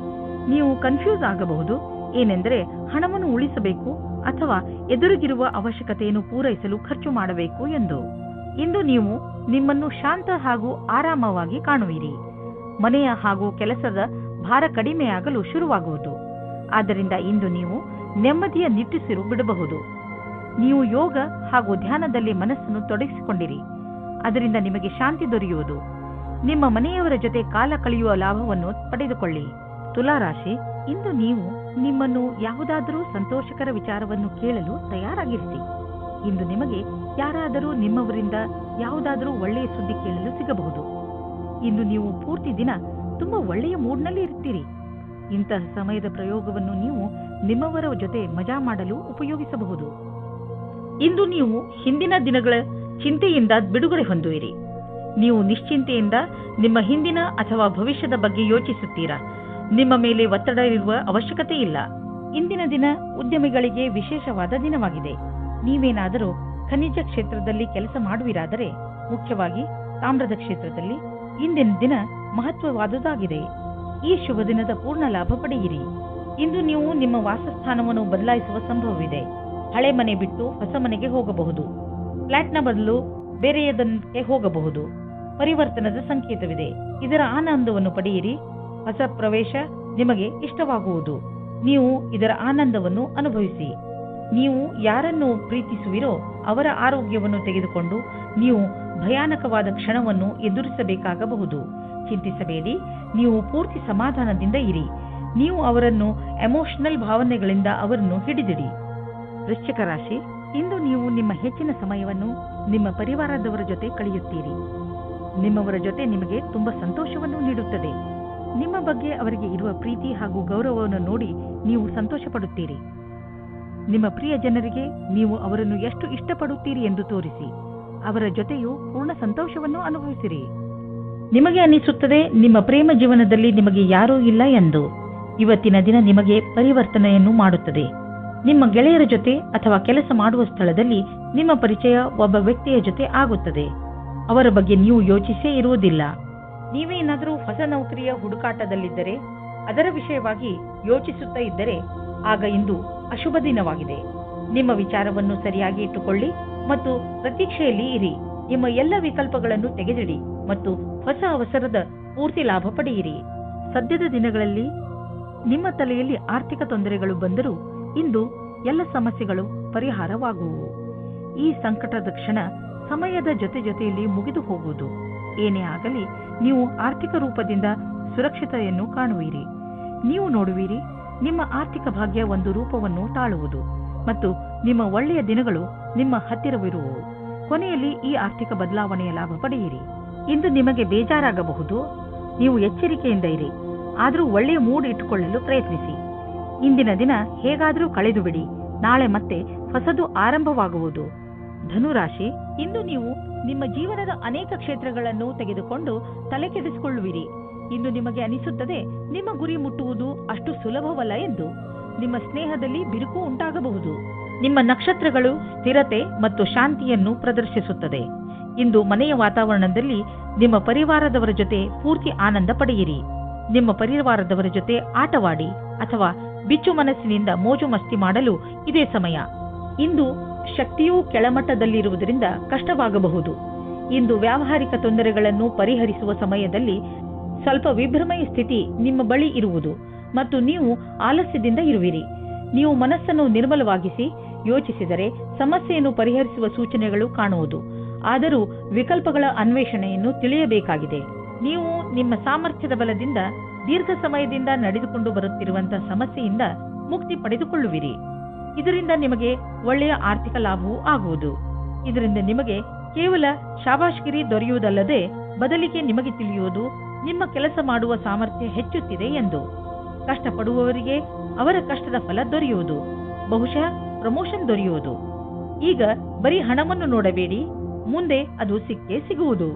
ನೀವು ಕನ್ಫ್ಯೂಸ್ ಆಗಬಹುದು, ಏನೆಂದರೆ ಹಣವನ್ನು ಉಳಿಸಬೇಕು ಅಥವಾ ಎದುರಿಗಿರುವ ಅವಶ್ಯಕತೆಯನ್ನು ಪೂರೈಸಲು ಖರ್ಚು ಮಾಡಬೇಕು ಎಂದು. ಇಂದು ನೀವು ನಿಮ್ಮನ್ನು ಶಾಂತ ಹಾಗೂ ಆರಾಮವಾಗಿ ಕಾಣುವಿರಿ. ಮನೆಯ ಹಾಗೂ ಕೆಲಸದ ಭಾರ ಕಡಿಮೆಯಾಗಲು ಶುರುವಾಗುವುದು. ಆದ್ದರಿಂದ ಇಂದು ನೀವು ನೆಮ್ಮದಿಯ ನಿಟ್ಟುಸಿರು ಬಿಡಬಹುದು. ನೀವು ಯೋಗ ಹಾಗೂ ಧ್ಯಾನದಲ್ಲಿ ಮನಸ್ಸನ್ನು ತೊಡಗಿಸಿಕೊಂಡಿರಿ. ಅದರಿಂದ ನಿಮಗೆ ಶಾಂತಿ ದೊರೆಯುವುದು. ನಿಮ್ಮ ಮನೆಯವರ ಜೊತೆ ಕಾಲ ಕಳೆಯುವ ಲಾಭವನ್ನು ಪಡೆದುಕೊಳ್ಳಿ. ತುಲಾರಾಶಿ, ಇಂದು ನೀವು ನಿಮ್ಮನ್ನು ಯಾವುದಾದರೂ ಸಂತೋಷಕರ ವಿಚಾರವನ್ನು ಕೇಳಲು ತಯಾರಾಗಿರಿಸಿ. ಇಂದು ನಿಮಗೆ ಯಾರಾದರೂ ನಿಮ್ಮವರಿಂದ ಯಾವುದಾದರೂ ಒಳ್ಳೆಯ ಸುದ್ದಿ ಕೇಳಲು ಸಿಗಬಹುದು. ಇಂದು ನೀವು ಪೂರ್ತಿ ದಿನ ತುಂಬಾ ಒಳ್ಳೆಯ ಮೂಡ್ನಲ್ಲಿ ಇರ್ತೀರಿ. ಇಂತಹ ಸಮಯದ ಪ್ರಯೋಗವನ್ನು ನೀವು ನಿಮ್ಮವರ ಜೊತೆ ಮಜಾ ಮಾಡಲು ಉಪಯೋಗಿಸಬಹುದು. ಇಂದು ನೀವು ಹಿಂದಿನ ದಿನಗಳ ಚಿಂತೆಯಿಂದ ಬಿಡುಗಡೆ ಹೊಂದುವಿರಿ. ನೀವು ನಿಶ್ಚಿಂತೆಯಿಂದ ನಿಮ್ಮ ಹಿಂದಿನ ಅಥವಾ ಭವಿಷ್ಯದ ಬಗ್ಗೆ ಯೋಚಿಸುತ್ತೀರಾ. ನಿಮ್ಮ ಮೇಲೆ ಒತ್ತಡ ಇರುವ ಅವಶ್ಯಕತೆ ಇಲ್ಲ. ಇಂದಿನ ದಿನ ಉದ್ಯಮಿಗಳಿಗೆ ವಿಶೇಷವಾದ ದಿನವಾಗಿದೆ. ನೀವೇನಾದರೂ ಖನಿಜ ಕ್ಷೇತ್ರದಲ್ಲಿ ಕೆಲಸ ಮಾಡುವಿರಾದರೆ, ಮುಖ್ಯವಾಗಿ ತಾಮ್ರದ ಕ್ಷೇತ್ರದಲ್ಲಿ, ಇಂದಿನ ದಿನ ಮಹತ್ವವಾದುದಾಗಿದೆ. ಈ ಶುಭ ದಿನದ ಪೂರ್ಣ ಲಾಭ ಪಡೆಯಿರಿ. ಇಂದು ನೀವು ನಿಮ್ಮ ವಾಸಸ್ಥಾನವನ್ನು ಬದಲಾಯಿಸುವ ಸಂಭವವಿದೆ. ಹಳೆ ಮನೆ ಬಿಟ್ಟು ಹೊಸ ಮನೆಗೆ ಹೋಗಬಹುದು. ಫ್ಲಾಟ್ನ ಬದಲು ಬೇರೆಯದಕ್ಕೆ ಹೋಗಬಹುದು. ಪರಿವರ್ತನದ ಸಂಕೇತವಿದೆ. ಇದರ ಆನಂದವನ್ನು ಪಡೆಯಿರಿ. ಹೊಸ ಪ್ರವೇಶ ನಿಮಗೆ ಇಷ್ಟವಾಗುವುದು. ನೀವು ಇದರ ಆನಂದವನ್ನು ಅನುಭವಿಸಿ. ನೀವು ಯಾರನ್ನು ಪ್ರೀತಿಸುವಿರೋ ಅವರ ಆರೋಗ್ಯವನ್ನು ತೆಗೆದುಕೊಂಡು ನೀವು ಭಯಾನಕವಾದ ಕ್ಷಣವನ್ನು ಎದುರಿಸಬೇಕಾಗಬಹುದು. ಚಿಂತಿಸಬೇಡಿ. ನೀವು ಪೂರ್ತಿ ಸಮಾಧಾನದಿಂದ ಇರಿ. ನೀವು ಅವರನ್ನು ಎಮೋಷನಲ್ ಭಾವನೆಗಳಿಂದ ಅವರನ್ನು ಹಿಡಿದಿಡಿ. ವೃಶ್ಚಿಕ ರಾಶಿ, ಇಂದು ನೀವು ನಿಮ್ಮ ಹೆಚ್ಚಿನ ಸಮಯವನ್ನು ನಿಮ್ಮ ಪರಿವಾರದವರ ಜೊತೆ ಕಳೆಯುತ್ತೀರಿ. ನಿಮ್ಮವರ ಜೊತೆ ನಿಮಗೆ ತುಂಬಾ ಸಂತೋಷವನ್ನು ನೀಡುತ್ತದೆ. ನಿಮ್ಮ ಬಗ್ಗೆ ಅವರಿಗೆ ಇರುವ ಪ್ರೀತಿ ಹಾಗೂ ಗೌರವವನ್ನು ನೋಡಿ ನೀವು ಸಂತೋಷ ಪಡುತ್ತೀರಿ. ನಿಮ್ಮ ಪ್ರಿಯ ಜನರಿಗೆ ನೀವು ಅವರನ್ನು ಎಷ್ಟು ಇಷ್ಟಪಡುತ್ತೀರಿ ಎಂದು ತೋರಿಸಿ. ಅವರ ಜೊತೆಯೂ ಪೂರ್ಣ ಸಂತೋಷವನ್ನು ಅನುಭವಿಸಿರಿ. ನಿಮಗೆ ಅನಿಸುತ್ತದೆ ನಿಮ್ಮ ಪ್ರೇಮ ಜೀವನದಲ್ಲಿ ನಿಮಗೆ ಯಾರೂ ಇಲ್ಲ ಎಂದು. ಇವತ್ತಿನ ದಿನ ನಿಮಗೆ ಪರಿವರ್ತನೆಯನ್ನು ಮಾಡುತ್ತದೆ. ನಿಮ್ಮ ಗೆಳೆಯರ ಜೊತೆ ಅಥವಾ ಕೆಲಸ ಮಾಡುವ ಸ್ಥಳದಲ್ಲಿ ನಿಮ್ಮ ಪರಿಚಯ ಒಬ್ಬ ವ್ಯಕ್ತಿಯ ಜೊತೆ ಆಗುತ್ತದೆ. ಅವರ ಬಗ್ಗೆ ನೀವು ಯೋಚಿಸೇ ಇರುವುದಿಲ್ಲ. ನೀವೇನಾದರೂ ಹೊಸ ನೌಕರಿಯ ಹುಡುಕಾಟದಲ್ಲಿದ್ದರೆ, ಅದರ ವಿಷಯವಾಗಿ ಯೋಚಿಸುತ್ತಾ ಇದ್ದರೆ, ಆಗ ಇಂದು ಅಶುಭ ದಿನವಾಗಿದೆ. ನಿಮ್ಮ ವಿಚಾರವನ್ನು ಸರಿಯಾಗಿ ಇಟ್ಟುಕೊಳ್ಳಿ ಮತ್ತು ಪ್ರತೀಕ್ಷೆಯಲ್ಲಿ ಇರಿ. ನಿಮ್ಮ ಎಲ್ಲ ವಿಕಲ್ಪಗಳನ್ನು ತೆಗೆದಿಡಿ ಮತ್ತು ಹೊಸ ಅವಸರದ ಪೂರ್ತಿ ಲಾಭ ಪಡೆಯಿರಿ. ಸದ್ಯದ ದಿನಗಳಲ್ಲಿ ನಿಮ್ಮ ತಲೆಯಲ್ಲಿ ಆರ್ಥಿಕ ತೊಂದರೆಗಳು ಬಂದರೂ ಇಂದು ಎಲ್ಲ ಸಮಸ್ಯೆಗಳು ಪರಿಹಾರವಾಗುವು. ಈ ಸಂಕಟದ ಕ್ಷಣ ಸಮಯದ ಜೊತೆಯಲ್ಲಿ ಮುಗಿದು ಹೋಗುವುದು. ಏನೇ ಆಗಲಿ, ನೀವು ಆರ್ಥಿಕ ರೂಪದಿಂದ ಸುರಕ್ಷತೆಯನ್ನು ಕಾಣುವಿರಿ. ನೀವು ನೋಡುವಿರಿ, ನಿಮ್ಮ ಆರ್ಥಿಕ ಭಾಗ್ಯ ಒಂದು ರೂಪವನ್ನು ತಾಳುವುದು ಮತ್ತು ನಿಮ್ಮ ಒಳ್ಳೆಯ ದಿನಗಳು ನಿಮ್ಮ ಹತ್ತಿರವಿರುವವು. ಕೊನೆಯಲ್ಲಿ ಈ ಆರ್ಥಿಕ ಬದಲಾವಣೆಯ ಲಾಭ ಪಡೆಯಿರಿ. ಇಂದು ನಿಮಗೆ ಬೇಜಾರಾಗಬಹುದು. ನೀವು ಎಚ್ಚರಿಕೆಯಿಂದ ಇರಿ. ಆದರೂ ಒಳ್ಳೆಯ ಮೂಡ್ ಇಟ್ಟುಕೊಳ್ಳಲು ಪ್ರಯತ್ನಿಸಿ. ಇಂದಿನ ದಿನ ಹೇಗಾದರೂ ಕಳೆದು ಬಿಡಿ. ನಾಳೆ ಮತ್ತೆ ಹೊಸದು ಆರಂಭವಾಗುವುದು. ಧನುರಾಶಿ, ಇಂದು ನೀವು ನಿಮ್ಮ ಜೀವನದ ಅನೇಕ ಕ್ಷೇತ್ರಗಳನ್ನು ತೆಗೆದುಕೊಂಡು ತಲೆ ಕೆಡಿಸಿಕೊಳ್ಳುವಿರಿ. ಇಂದು ನಿಮಗೆ ಅನಿಸುತ್ತದೆ ನಿಮ್ಮ ಗುರಿ ಮುಟ್ಟುವುದು ಅಷ್ಟು ಸುಲಭವಲ್ಲ ಎಂದು. ನಿಮ್ಮ ಸ್ನೇಹದಲ್ಲಿ ಬಿರುಕು ಉಂಟಾಗಬಹುದು. ನಿಮ್ಮ ನಕ್ಷತ್ರಗಳು ಸ್ಥಿರತೆ ಮತ್ತು ಶಾಂತಿಯನ್ನು ಪ್ರದರ್ಶಿಸುತ್ತದೆ. ಇಂದು ಮನೆಯ ವಾತಾವರಣದಲ್ಲಿ ನಿಮ್ಮ ಪರಿವಾರದವರ ಜೊತೆ ಪೂರ್ತಿ ಆನಂದ ಪಡೆಯಿರಿ. ನಿಮ್ಮ ಪರಿವಾರದವರ ಜೊತೆ ಆಟವಾಡಿ ಅಥವಾ ಬಿಚ್ಚು ಮನಸ್ಸಿನಿಂದ ಮೋಜು ಮಸ್ತಿ ಮಾಡಲು ಇದೇ ಸಮಯ. ಇಂದು ಶಕ್ತಿಯೂ ಕೆಳಮಟ್ಟದಲ್ಲಿರುವುದರಿಂದ ಕಷ್ಟವಾಗಬಹುದು. ಇಂದು ವ್ಯಾವಹಾರಿಕ ತೊಂದರೆಗಳನ್ನು ಪರಿಹರಿಸುವ ಸಮಯದಲ್ಲಿ ಸ್ವಲ್ಪ ವಿಭ್ರಮೆಯ ಸ್ಥಿತಿ ನಿಮ್ಮ ಬಳಿ ಇರುವುದು ಮತ್ತು ನೀವು ಆಲಸ್ಯದಿಂದ ಇರುವಿರಿ. ನೀವು ಮನಸ್ಸನ್ನು ನಿರ್ಮಲವಾಗಿಸಿ ಯೋಚಿಸಿದರೆ ಸಮಸ್ಯೆಯನ್ನು ಪರಿಹರಿಸುವ ಸೂಚನೆಗಳು ಕಾಣುವುದು. ಆದರೂ ವಿಕಲ್ಪಗಳ ಅನ್ವೇಷಣೆಯನ್ನು ತಿಳಿಯಬೇಕಾಗಿದೆ. ನೀವು ನಿಮ್ಮ ಸಾಮರ್ಥ್ಯದ ಬಲದಿಂದ ದೀರ್ಘ ಸಮಯದಿಂದ ನಡೆದುಕೊಂಡು ಬರುತ್ತಿರುವಂತಹ ಸಮಸ್ಯೆಯಿಂದ ಮುಕ್ತಿ ಪಡೆದುಕೊಳ್ಳುವಿರಿ. ಇದರಿಂದ ನಿಮಗೆ ಒಳ್ಳೆಯ ಆರ್ಥಿಕ ಲಾಭವೂ ಆಗುವುದು. ಇದರಿಂದ ನಿಮಗೆ ಕೇವಲ ಶಾಬಾಷ್ಗಿರಿ ದೊರೆಯುವುದಲ್ಲದೆ ಬದಲಿಗೆ ನಿಮಗೆ ತಿಳಿಯುವುದು ನಿಮ್ಮ ಕೆಲಸ ಮಾಡುವ ಸಾಮರ್ಥ್ಯ ಹೆಚ್ಚುತ್ತಿದೆ ಎಂದು. ಕಷ್ಟಪಡುವವರಿಗೆ ಅವರ ಕಷ್ಟದ ಫಲ ದೊರೆಯುವುದು. ಬಹುಶಃ ಪ್ರಮೋಷನ್ ದೊರೆಯುವುದು. ಈಗ ಬರೀ ಹಣವನ್ನು ನೋಡಬೇಡಿ, ಮುಂದೆ ಅದು ಸಿಕ್ಕೇ ಸಿಗುವುದು.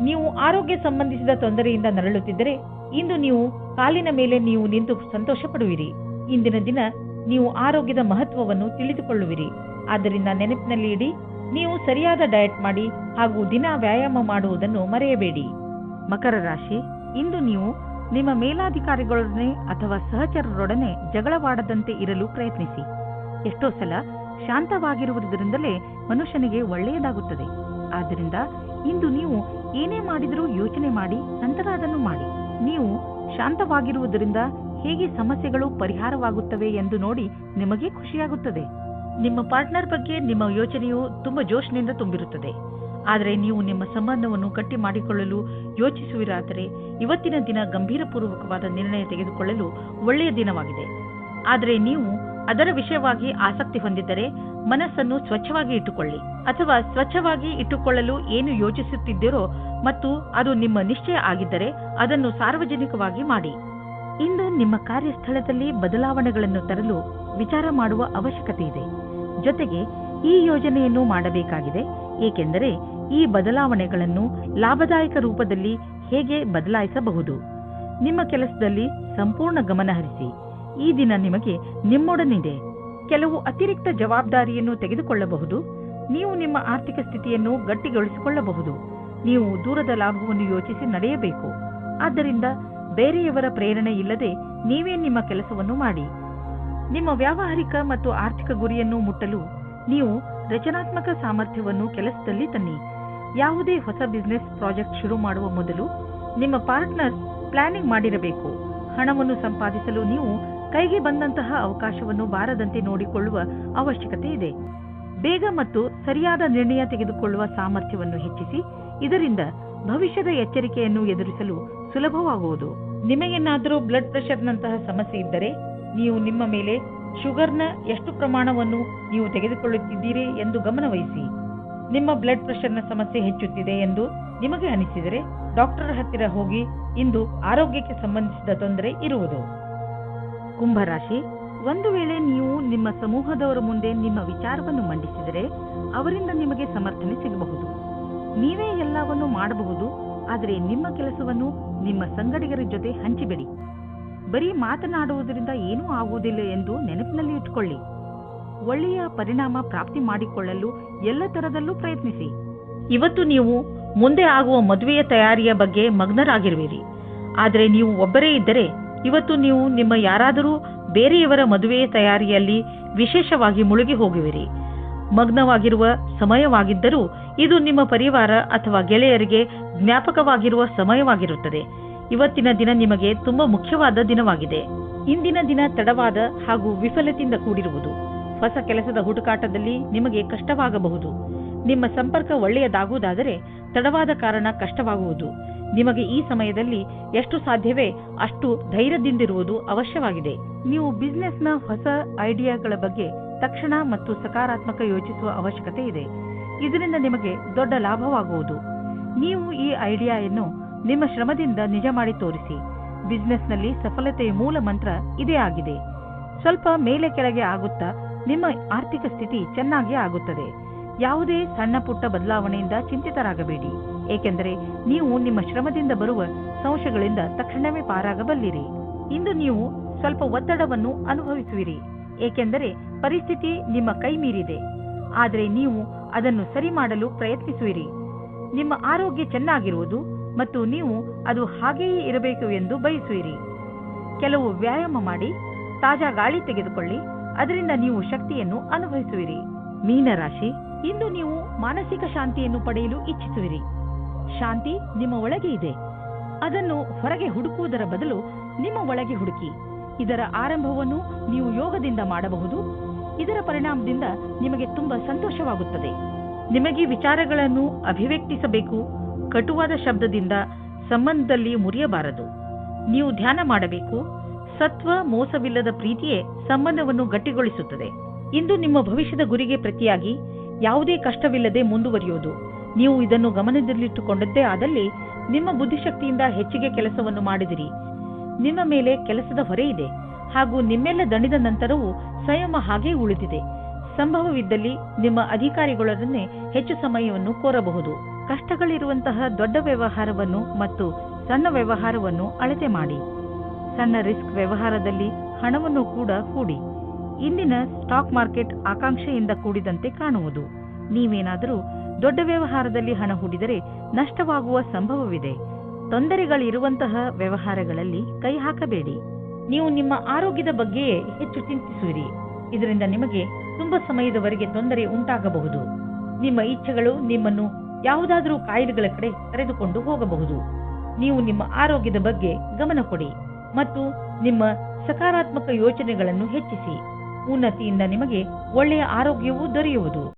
ನೀವು ಆರೋಗ್ಯ ಸಂಬಂಧಿಸಿದ ತೊಂದರೆಯಿಂದ ನರಳುತ್ತಿದ್ದರೆ ಇಂದು ನೀವು ಕಾಲಿನ ಮೇಲೆ ನೀವು ನಿಂತು ಸಂತೋಷ ಪಡುವಿರಿ. ಇಂದಿನ ದಿನ ನೀವು ಆರೋಗ್ಯದ ಮಹತ್ವವನ್ನು ತಿಳಿದುಕೊಳ್ಳುವಿರಿ. ಆದ್ದರಿಂದ ನೆನಪಿನಲ್ಲಿ ಇಡಿ, ನೀವು ಸರಿಯಾದ ಡಯಟ್ ಮಾಡಿ ಹಾಗೂ ದಿನ ವ್ಯಾಯಾಮ ಮಾಡುವುದನ್ನು ಮರೆಯಬೇಡಿ. ಮಕರ ರಾಶಿ, ಇಂದು ನೀವು ನಿಮ್ಮ ಮೇಲಾಧಿಕಾರಿಗಳೊಡನೆ ಅಥವಾ ಸಹಚರರೊಡನೆ ಜಗಳವಾಡದಂತೆ ಇರಲು ಪ್ರಯತ್ನಿಸಿ. ಎಷ್ಟೋ ಸಲ ಶಾಂತವಾಗಿರುವುದರಿಂದಲೇ ಮನುಷ್ಯನಿಗೆ ಒಳ್ಳೆಯದಾಗುತ್ತದೆ. ಆದ್ದರಿಂದ ಇಂದು ನೀವು ಏನೇ ಮಾಡಿದರೂ ಯೋಚನೆ ಮಾಡಿ ನಂತರ ಅದನ್ನು ಮಾಡಿ. ನೀವು ಶಾಂತವಾಗಿರುವುದರಿಂದ ಹೇಗೆ ಸಮಸ್ಯೆಗಳು ಪರಿಹಾರವಾಗುತ್ತವೆ ಎಂದು ನೋಡಿ ನಿಮಗೆ ಖುಷಿಯಾಗುತ್ತದೆ. ನಿಮ್ಮ ಪಾರ್ಟ್ನರ್ ಬಗ್ಗೆ ನಿಮ್ಮ ಯೋಚನೆಯು ತುಂಬಾ ಜೋಶ್ನಿಂದ ತುಂಬಿರುತ್ತದೆ. ಆದರೆ ನೀವು ನಿಮ್ಮ ಸಂಬಂಧವನ್ನು ಗಟ್ಟಿ ಮಾಡಿಕೊಳ್ಳಲು ಯೋಚಿಸುವಿರಾದರೆ ಇವತ್ತಿನ ದಿನ ಗಂಭೀರಪೂರ್ವಕವಾದ ನಿರ್ಣಯ ತೆಗೆದುಕೊಳ್ಳಲು ಒಳ್ಳೆಯ ದಿನವಾಗಿದೆ. ಆದರೆ ನೀವು ಅದರ ವಿಷಯವಾಗಿ ಆಸಕ್ತಿ ಹೊಂದಿದ್ದರೆ ಮನಸ್ಸನ್ನು ಸ್ವಚ್ಛವಾಗಿ ಇಟ್ಟುಕೊಳ್ಳಿ, ಅಥವಾ ಸ್ವಚ್ಛವಾಗಿ ಇಟ್ಟುಕೊಳ್ಳಲು ಏನು ಯೋಚಿಸುತ್ತಿದ್ದೀರೋ ಮತ್ತು ಅದು ನಿಮ್ಮ ನಿಶ್ಚಯ ಆಗಿದ್ದರೆ ಅದನ್ನು ಸಾರ್ವಜನಿಕವಾಗಿ ಮಾಡಿ. ಇಂದು ನಿಮ್ಮ ಕಾರ್ಯಸ್ಥಳದಲ್ಲಿ ಬದಲಾವಣೆಗಳನ್ನು ತರಲು ವಿಚಾರ ಮಾಡುವ ಅವಶ್ಯಕತೆ ಇದೆ. ಜೊತೆಗೆ ಈ ಯೋಜನೆಯನ್ನು ಮಾಡಬೇಕಾಗಿದೆ, ಏಕೆಂದರೆ ಈ ಬದಲಾವಣೆಗಳನ್ನು ಲಾಭದಾಯಕ ರೂಪದಲ್ಲಿ ಹೇಗೆ ಬದಲಾಯಿಸಬಹುದು. ನಿಮ್ಮ ಕೆಲಸದಲ್ಲಿ ಸಂಪೂರ್ಣ ಗಮನ ಹರಿಸಿ. ಈ ದಿನ ನಿಮಗೆ ನಿಮ್ಮೊಡನಿದೆ. ಕೆಲವು ಅತಿರಿಕ್ತ ಜವಾಬ್ದಾರಿಯನ್ನು ತೆಗೆದುಕೊಳ್ಳಬಹುದು. ನೀವು ನಿಮ್ಮ ಆರ್ಥಿಕ ಸ್ಥಿತಿಯನ್ನು ಗಟ್ಟಿಗೊಳಿಸಿಕೊಳ್ಳಬಹುದು. ನೀವು ದೂರದ ಲಾಭವನ್ನು ಯೋಚಿಸಿ ನಡೆಯಬೇಕು. ಆದ್ದರಿಂದ ಬೇರೆಯವರ ಪ್ರೇರಣೆ ಇಲ್ಲದೆ ನೀವೇ ನಿಮ್ಮ ಕೆಲಸವನ್ನು ಮಾಡಿ. ನಿಮ್ಮ ವ್ಯಾವಹಾರಿಕ ಮತ್ತು ಆರ್ಥಿಕ ಗುರಿಯನ್ನು ಮುಟ್ಟಲು ನೀವು ರಚನಾತ್ಮಕ ಸಾಮರ್ಥ್ಯವನ್ನು ಕೆಲಸದಲ್ಲಿ ತನ್ನಿ. ಯಾವುದೇ ಹೊಸ ಬಿಸಿನೆಸ್ ಪ್ರಾಜೆಕ್ಟ್ ಶುರು ಮಾಡುವ ಮೊದಲು ನಿಮ್ಮ ಪಾರ್ಟ್ನರ್ ಪ್ಲಾನಿಂಗ್ ಮಾಡಿರಬೇಕು. ಹಣವನ್ನು ಸಂಪಾದಿಸಲು ನೀವು ಕೈಗೆ ಬಂದಂತಹ ಅವಕಾಶವನ್ನು ಬಾರದಂತೆ ನೋಡಿಕೊಳ್ಳುವ ಅವಶ್ಯಕತೆ ಇದೆ. ಬೇಗ ಮತ್ತು ಸರಿಯಾದ ನಿರ್ಣಯ ತೆಗೆದುಕೊಳ್ಳುವ ಸಾಮರ್ಥ್ಯವನ್ನು ಹೆಚ್ಚಿಸಿ. ಇದರಿಂದ ಭವಿಷ್ಯದ ಎಚ್ಚರಿಕೆಯನ್ನು ಎದುರಿಸಲು ಸುಲಭವಾಗುವುದು. ನಿಮಗೇನಾದರೂ ಬ್ಲಡ್ ಪ್ರೆಷರ್ನಂತಹ ಸಮಸ್ಯೆ ಇದ್ದರೆ ನೀವು ನಿಮ್ಮ ಮೇಲೆ ಶುಗರ್ನ ಎಷ್ಟು ಪ್ರಮಾಣವನ್ನು ನೀವು ತೆಗೆದುಕೊಳ್ಳುತ್ತಿದ್ದೀರಿ ಎಂದು ಗಮನವಹಿಸಿ. ನಿಮ್ಮ ಬ್ಲಡ್ ಪ್ರೆಷರ್ನ ಸಮಸ್ಯೆ ಹೆಚ್ಚುತ್ತಿದೆ ಎಂದು ನಿಮಗೆ ಅನಿಸಿದರೆ ಡಾಕ್ಟರ್ ಹತ್ತಿರ ಹೋಗಿ. ಇಂದು ಆರೋಗ್ಯಕ್ಕೆ ಸಂಬಂಧಿಸಿದ ತೊಂದರೆ ಇರುವುದು. ಕುಂಭರಾಶಿ, ಒಂದು ವೇಳೆ ನೀವು ನಿಮ್ಮ ಸಮೂಹದವರ ಮುಂದೆ ನಿಮ್ಮ ವಿಚಾರವನ್ನು ಮಂಡಿಸಿದರೆ ಅವರಿಂದ ನಿಮಗೆ ಸಮರ್ಥನೆ ಸಿಗಬಹುದು. ನೀವೇ ಎಲ್ಲವನ್ನೂ ಮಾಡಬಹುದು, ಆದರೆ ನಿಮ್ಮ ಕೆಲಸವನ್ನು ನಿಮ್ಮ ಸಂಗಡಿಗರ ಜೊತೆ ಹಂಚಿಬಿಡಿ. ಬರೀ ಮಾತನಾಡುವುದರಿಂದ ಏನೂ ಆಗುವುದಿಲ್ಲ ಎಂದು ನೆನಪಿನಲ್ಲಿ ಇಟ್ಟುಕೊಳ್ಳಿ. ಒಳ್ಳೆಯ ಪರಿಣಾಮ ಪ್ರಾಪ್ತಿ ಮಾಡಿಕೊಳ್ಳಲು ಎಲ್ಲ ತರದಲ್ಲೂ ಪ್ರಯತ್ನಿಸಿ. ಇವತ್ತು ನೀವು ಮುಂದೆ ಆಗುವ ಮದುವೆಯ ತಯಾರಿಯ ಬಗ್ಗೆ ಮಗ್ನರಾಗಿರುವಿರಿ. ಆದರೆ ನೀವು ಒಬ್ಬರೇ ಇದ್ದರೆ ಇವತ್ತು ನೀವು ನಿಮ್ಮ ಯಾರಾದರೂ ಬೇರೆಯವರ ಮದುವೆಯ ತಯಾರಿಯಲ್ಲಿ ವಿಶೇಷವಾಗಿ ಮುಳುಗಿ ಹೋಗುವಿರಿ. ಮಗ್ನವಾಗಿರುವ ಸಮಯವಾಗಿದ್ದರೂ ಇದು ನಿಮ್ಮ ಪರಿವಾರ ಅಥವಾ ಗೆಳೆಯರಿಗೆ ಜ್ಞಾಪಕವಾಗಿರುವ ಸಮಯವಾಗಿರುತ್ತದೆ. ಇವತ್ತಿನ ದಿನ ನಿಮಗೆ ತುಂಬಾ ಮುಖ್ಯವಾದ ದಿನವಾಗಿದೆ. ಇಂದಿನ ದಿನ ತಡವಾದ ಹಾಗೂ ವಿಫಲತೆಯಿಂದ ಕೂಡಿರುವುದು. ಹೊಸ ಕೆಲಸದ ಹುಡುಕಾಟದಲ್ಲಿ ನಿಮಗೆ ಕಷ್ಟವಾಗಬಹುದು. ನಿಮ್ಮ ಸಂಪರ್ಕ ಒಳ್ಳೆಯದಾಗುವುದಾದರೆ ತಡವಾದ ಕಾರಣ ಕಷ್ಟವಾಗುವುದು. ನಿಮಗೆ ಈ ಸಮಯದಲ್ಲಿ ಎಷ್ಟು ಸಾಧ್ಯವೇ ಅಷ್ಟು ಧೈರ್ಯದಿಂದಿರುವುದು ಅವಶ್ಯವಾಗಿದೆ. ನೀವು ಬಿಸಿನೆಸ್ನ ಹೊಸ ಐಡಿಯಾಗಳ ಬಗ್ಗೆ ತಕ್ಷಣ ಮತ್ತು ಸಕಾರಾತ್ಮಕ ಯೋಚಿಸುವ ಅವಶ್ಯಕತೆ ಇದೆ. ಇದರಿಂದ ನಿಮಗೆ ದೊಡ್ಡ ಲಾಭವಾಗುವುದು. ನೀವು ಈ ಐಡಿಯಾವನ್ನು ನಿಮ್ಮ ಶ್ರಮದಿಂದ ನಿಜ ಮಾಡಿ ತೋರಿಸಿ. ಬಿಸಿನೆಸ್ನಲ್ಲಿ ಸಫಲತೆಯ ಮೂಲ ಮಂತ್ರ ಇದೇ ಆಗಿದೆ. ಸ್ವಲ್ಪ ಮೇಲೆ ಕೆಳಗೆ ಆಗುತ್ತಾ ನಿಮ್ಮ ಆರ್ಥಿಕ ಸ್ಥಿತಿ ಚೆನ್ನಾಗಿ ಆಗುತ್ತದೆ. ಯಾವುದೇ ಸಣ್ಣ ಪುಟ್ಟ ಬದಲಾವಣೆಯಿಂದ ಚಿಂತಿತರಾಗಬೇಡಿ, ಏಕೆಂದರೆ ನೀವು ನಿಮ್ಮ ಶ್ರಮದಿಂದ ಬರುವ ಸಂಶಯಗಳಿಂದ ತಕ್ಷಣವೇ ಪಾರಾಗಬಲ್ಲಿರಿ. ಇಂದು ನೀವು ಸ್ವಲ್ಪ ಒತ್ತಡವನ್ನು ಅನುಭವಿಸುವಿರಿ, ಏಕೆಂದರೆ ಪರಿಸ್ಥಿತಿ ನಿಮ್ಮ ಕೈ ಮೀರಿದೆ. ಆದರೆ ನೀವು ಅದನ್ನು ಸರಿ ಮಾಡಲು ಪ್ರಯತ್ನಿಸುವಿರಿ. ನಿಮ್ಮ ಆರೋಗ್ಯ ಚೆನ್ನಾಗಿರುವುದು ಮತ್ತು ನೀವು ಅದು ಹಾಗೆಯೇ ಇರಬೇಕು ಎಂದು ಬಯಸುವಿರಿ. ಕೆಲವು ವ್ಯಾಯಾಮ ಮಾಡಿ, ತಾಜಾ ಗಾಳಿ ತೆಗೆದುಕೊಳ್ಳಿ, ಅದರಿಂದ ನೀವು ಶಕ್ತಿಯನ್ನು ಅನುಭವಿಸುವಿರಿ. ಮೀನರಾಶಿ, ಇಂದು ನೀವು ಮಾನಸಿಕ ಶಾಂತಿಯನ್ನು ಪಡೆಯಲು ಇಚ್ಛಿಸುವಿರಿ. ಶಾಂತಿ ನಿಮ್ಮ ಒಳಗೆ ಇದೆ. ಅದನ್ನು ಹೊರಗೆ ಹುಡುಕುವುದರ ಬದಲು ನಿಮ್ಮ ಒಳಗೆ ಹುಡುಕಿ. ಇದರ ಆರಂಭವನ್ನು ನೀವು ಯೋಗದಿಂದ ಮಾಡಬಹುದು. ಇದರ ಪರಿಣಾಮದಿಂದ ನಿಮಗೆ ತುಂಬಾ ಸಂತೋಷವಾಗುತ್ತದೆ. ನಿಮಗೆ ವಿಚಾರಗಳನ್ನು ಅಭಿವ್ಯಕ್ತಿಸಬೇಕು. ಕಟುವಾದ ಶಬ್ದದಿಂದ ಸಂಬಂಧದಲ್ಲಿ ಮುರಿಯಬಾರದು. ನೀವು ಧ್ಯಾನ ಮಾಡಬೇಕು. ಸತ್ವ ಮೋಸವಿಲ್ಲದ ಪ್ರೀತಿಯೇ ಸಂಬಂಧವನ್ನು ಗಟ್ಟಿಗೊಳಿಸುತ್ತದೆ. ಇಂದು ನಿಮ್ಮ ಭವಿಷ್ಯದ ಗುರಿಗೆ ಪ್ರತಿಯಾಗಿ ಯಾವುದೇ ಕಷ್ಟವಿಲ್ಲದೆ ಮುಂದುವರಿಯುವುದು. ನೀವು ಇದನ್ನು ಗಮನದಲ್ಲಿಟ್ಟುಕೊಂಡದ್ದೇ ಆದಲ್ಲಿ ನಿಮ್ಮ ಬುದ್ಧಿಶಕ್ತಿಯಿಂದ ಹೆಚ್ಚಿಗೆ ಕೆಲಸವನ್ನು ಮಾಡಿದಿರಿ. ನಿಮ್ಮ ಮೇಲೆ ಕೆಲಸದ ಹೊರೆ ಇದೆ ಹಾಗೂ ನಿಮ್ಮೆಲ್ಲ ದಣಿದ ನಂತರವೂ ಸಂಯಮ ಹಾಗೇ ಉಳಿದಿದೆ. ಸಂಭವವಿದ್ದಲ್ಲಿ ನಿಮ್ಮ ಅಧಿಕಾರಿಗಳನ್ನೇ ಹೆಚ್ಚು ಸಮಯವನ್ನು ಕೋರಬಹುದು. ಕಷ್ಟಗಳಿರುವಂತಹ ದೊಡ್ಡ ವ್ಯವಹಾರವನ್ನು ಮತ್ತು ಸಣ್ಣ ವ್ಯವಹಾರವನ್ನು ಅಳತೆ ಮಾಡಿ. ಸಣ್ಣ ರಿಸ್ಕ್ ವ್ಯವಹಾರದಲ್ಲಿ ಹಣವನ್ನು ಕೂಡ ಹೂಡಿ. ಇಂದಿನ ಸ್ಟಾಕ್ ಮಾರ್ಕೆಟ್ ಆಕಾಂಕ್ಷೆಯಿಂದ ಕೂಡಿದಂತೆ ಕಾಣುವುದು. ನೀವೇನಾದರೂ ದೊಡ್ಡ ವ್ಯವಹಾರದಲ್ಲಿ ಹಣ ಹೂಡಿದರೆ ನಷ್ಟವಾಗುವ ಸಂಭವವಿದೆ. ತೊಂದರೆಗಳಿರುವಂತಹ ವ್ಯವಹಾರಗಳಲ್ಲಿ ಕೈ ಹಾಕಬೇಡಿ. ನೀವು ನಿಮ್ಮ ಆರೋಗ್ಯದ ಬಗ್ಗೆಯೇ ಹೆಚ್ಚು ಚಿಂತಿಸುವಿರಿ. ಇದರಿಂದ ನಿಮಗೆ ತುಂಬಾ ಸಮಯದವರೆಗೆ ತೊಂದರೆ ಉಂಟಾಗಬಹುದು. ನಿಮ್ಮ ಇಚ್ಛೆಗಳು ನಿಮ್ಮನ್ನು ಯಾವುದಾದರೂ ಕಾಯಿಲೆಗಳ ಕಡೆ ಕರೆದುಕೊಂಡು ಹೋಗಬಹುದು. ನೀವು ನಿಮ್ಮ ಆರೋಗ್ಯದ ಬಗ್ಗೆ ಗಮನ ಕೊಡಿ ಮತ್ತು ನಿಮ್ಮ ಸಕಾರಾತ್ಮಕ ಯೋಚನೆಗಳನ್ನು ಹೆಚ್ಚಿಸಿ. ಉನ್ನತಿಯಿಂದ ನಿಮಗೆ ಒಳ್ಳೆಯ ಆರೋಗ್ಯವೂ ದೊರೆಯುವುದು.